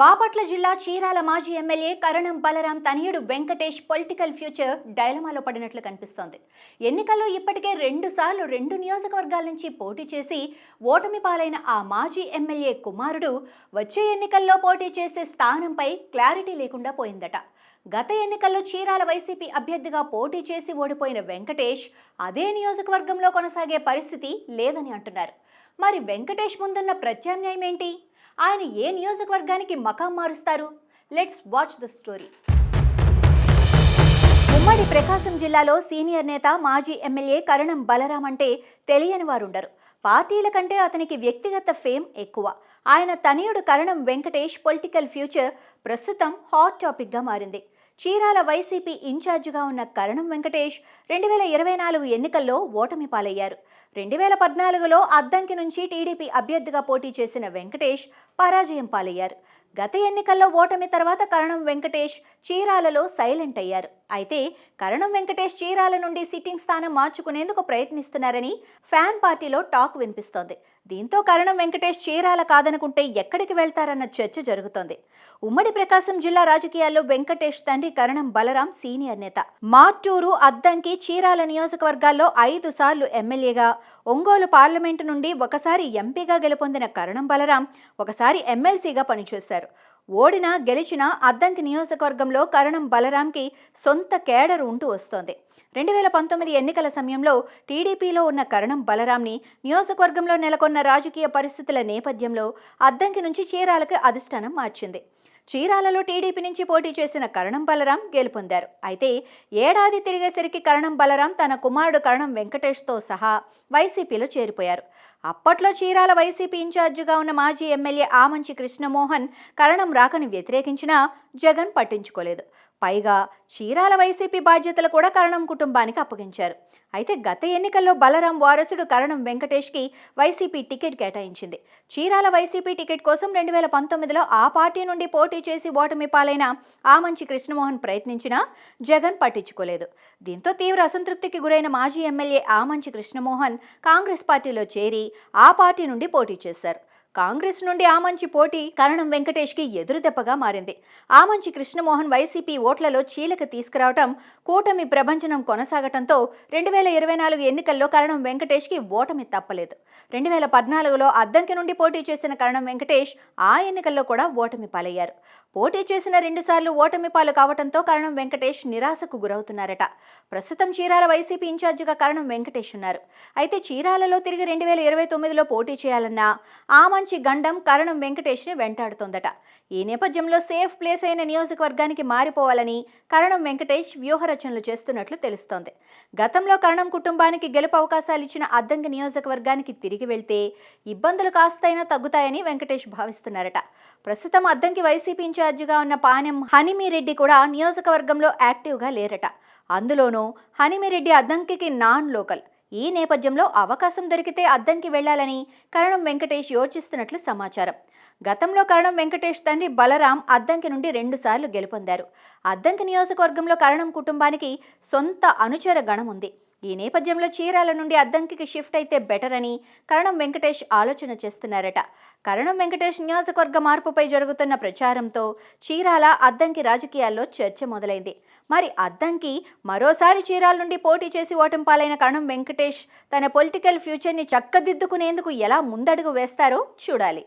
బాపట్ల జిల్లా చీరాల మాజీ ఎమ్మెల్యే కరణం బలరాం తనయుడు వెంకటేష్ పొలిటికల్ ఫ్యూచర్ డైలమాలో పడినట్లు కనిపిస్తోంది. ఎన్నికల్లో ఇప్పటికే 2 సార్లు 2 నియోజకవర్గాల నుంచి పోటీ చేసి ఓటమి పాలైన ఆ మాజీ ఎమ్మెల్యే కుమారుడు వచ్చే ఎన్నికల్లో పోటీ చేసే స్థానంపై క్లారిటీ లేకుండా పోయిందట. గత ఎన్నికల్లో చీరాల వైసీపీ అభ్యర్థిగా పోటీ చేసి ఓడిపోయిన వెంకటేష్ అదే నియోజకవర్గంలో కొనసాగే పరిస్థితి లేదని అంటున్నారు. మరి వెంకటేష్ ముందున్న ప్రత్యామ్నాయం ఏంటి? ఆయన ఏ నియోజకవర్గానికి మకాం మారుస్తారు? Let's watch the story. ఉమ్మడి ప్రకాశం జిల్లాలో సీనియర్ నేత మాజీ ఎమ్మెల్యే కరణం బలరాం అంటే తెలియని వారుండరు. పార్టీల కంటే అతనికి వ్యక్తిగత ఫేమ్ ఎక్కువ. ఆయన తనయుడు కరణం వెంకటేష్ పొలిటికల్ ఫ్యూచర్ ప్రస్తుతం హాట్ టాపిక్గా మారింది. చీరాల వైసీపీ ఇన్ఛార్జిగా ఉన్న కరణం వెంకటేష్ 2024 ఎన్నికల్లో ఓటమి పాలయ్యారు. 2014లో అద్దంకి నుంచి టీడీపీ అభ్యర్థిగా పోటీ చేసిన వెంకటేష్ పరాజయం పాలయ్యారు. గత ఎన్నికల్లో ఓటమి తర్వాత కరణం వెంకటేష్ చీరాలలో సైలెంట్ అయ్యారు. అయితే కరణం వెంకటేష్ చీరాల నుండి సిట్టింగ్ స్థానం మార్చుకునేందుకు ప్రయత్నిస్తున్నారని ఫ్యాన్ పార్టీలో టాక్ వినిపిస్తోంది. దీంతో కరణం వెంకటేష్ చీరాల కాదనుకుంటే ఎక్కడికి వెళ్తారన్న చర్చ జరుగుతోంది. ఉమ్మడి ప్రకాశం జిల్లా రాజకీయాల్లో వెంకటేష్ తండ్రి కరణం బలరాం సీనియర్ నేత. మార్టూరు, అద్దంకి, చీరాల నియోజకవర్గాల్లో 5 సార్లు ఎమ్మెల్యేగా, ఒంగోలు పార్లమెంటు నుండి ఒకసారి ఎంపీగా గెలుపొందిన కరణం బలరాం ఒకసారి ఎమ్మెల్సీగా పనిచేశారు. ఓడినా గెలిచినా అద్దంకి నియోజకవర్గంలో కరణం బలరాంకి సొంత కేడర్ ఉంటూ వస్తోంది. 2019 ఎన్నికల సమయంలో టీడీపీలో ఉన్న కరణం బలరాంని నియోజకవర్గంలో నెలకొన్న రాజకీయ పరిస్థితుల నేపథ్యంలో అద్దంకి నుంచి చీరాలకు అధిష్టానం మార్చింది. చీరాలలో టీడీపీ నుంచి పోటీ చేసిన కరణం బలరాం గెలుపొందారు. అయితే ఏడాది తిరిగేసరికి కరణం బలరాం తన కుమారుడు కరణం వెంకటేష్తో సహా వైసీపీలో చేరిపోయారు. అప్పట్లో చీరాల వైసీపీ ఇన్ఛార్జిగా ఉన్న మాజీ ఎమ్మెల్యే ఆమంచి కృష్ణమోహన్ కరణం రాకని వ్యతిరేకించినా జగన్ పట్టించుకోలేదు. పైగా చీరాల వైసీపీ బాధ్యతలు కూడా కరణం కుటుంబానికి అప్పగించారు. అయితే గత ఎన్నికల్లో బలరాం వారసుడు కరణం వెంకటేష్కి వైసీపీ టికెట్ కేటాయించింది. చీరాల వైసీపీ టికెట్ కోసం 2019లో ఆ పార్టీ నుండి పోటీ చేసి ఓటమి పాలైన ఆమంచి కృష్ణమోహన్ ప్రయత్నించినా జగన్ పట్టించుకోలేదు. దీంతో తీవ్ర అసంతృప్తికి గురైన మాజీ ఎమ్మెల్యే ఆమంచి కృష్ణమోహన్ కాంగ్రెస్ పార్టీలో చేరి ఆ పార్టీ నుండి పోటీ చేశారు. కాంగ్రెస్ నుండి ఆమంచి పోటీ కరణం వెంకటేష్కి ఎదురుదెబ్బగా మారింది. ఆమంచి కృష్ణమోహన్ వైసీపీ ఓట్లలో చీలిక తీసుకురావటం, కూటమి ప్రభంజనం కొనసాగటంతో 2024 ఎన్నికల్లో కరణం వెంకటేష్కి ఓటమి తప్పలేదు. 2014లో అద్దంకి నుండి పోటీ చేసిన కరణం వెంకటేష్ ఆ ఎన్నికల్లో కూడా ఓటమి పాలయ్యారు. పోటీ చేసిన 2 సార్లు ఓటమి పాలు కావడంతో కరణం వెంకటేష్ నిరాశకు గురవుతున్నారట. ప్రస్తుతం చీరాల వైసీపీ ఇన్ఛార్జిగా కరణం వెంకటేష్ ఉన్నారు. అయితే చీరాలలో తిరిగి 2029లో పోటీ చేయాలన్నా ఆమంచి గండం కరణం వెంకటేష్ని వెంటాడుతోందట. ఈ నేపథ్యంలో సేఫ్ ప్లేస్ అయిన నియోజకవర్గానికి మారిపోవాలని కరణం వెంకటేష్ వ్యూహరచనలు చేస్తున్నట్లు తెలుస్తోంది. గతంలో కరణం కుటుంబానికి గెలుపు అవకాశాలు ఇచ్చిన అద్దంకి నియోజకవర్గానికి తిరిగి వెళ్తే ఇబ్బందులు కాస్తైనా తగ్గుతాయని వెంకటేష్ భావిస్తున్నారట. ప్రస్తుతం అద్దంకి వైసీపీ ఇన్ఛార్జిగా ఉన్న పానెం హనిమిరెడ్డి కూడా నియోజకవర్గంలో యాక్టివ్గా లేరట. అందులోనూ హనిమిరెడ్డి అద్దంకి నాన్ లోకల్. ఈ నేపథ్యంలో అవకాశం దొరికితే అద్దంకి వెళ్లాలని కరణం వెంకటేష్ యోచిస్తున్నట్లు సమాచారం. గతంలో కరణం వెంకటేష్ తండ్రి బలరాం అద్దంకి నుండి 2 సార్లు గెలుపొందారు. అద్దంకి నియోజకవర్గంలో కరణం కుటుంబానికి సొంత అనుచర గణం ఉంది. ఈ నేపథ్యంలో చీరాల నుండి అద్దంకి షిఫ్ట్ అయితే బెటర్ అని కరణం వెంకటేష్ ఆలోచన చేస్తున్నారట. కరణం వెంకటేష్ నియోజకవర్గ మార్పుపై జరుగుతున్న ప్రచారంతో చీరాల అద్దంకి రాజకీయాల్లో చర్చ మొదలైంది. మరి అద్దంకి మరోసారి చీరాల నుండి పోటీ చేసి ఓటమి పాలైన కరణం వెంకటేష్ తన పొలిటికల్ ఫ్యూచర్ని చక్కదిద్దుకునేందుకు ఎలా ముందడుగు వేస్తారో చూడాలి.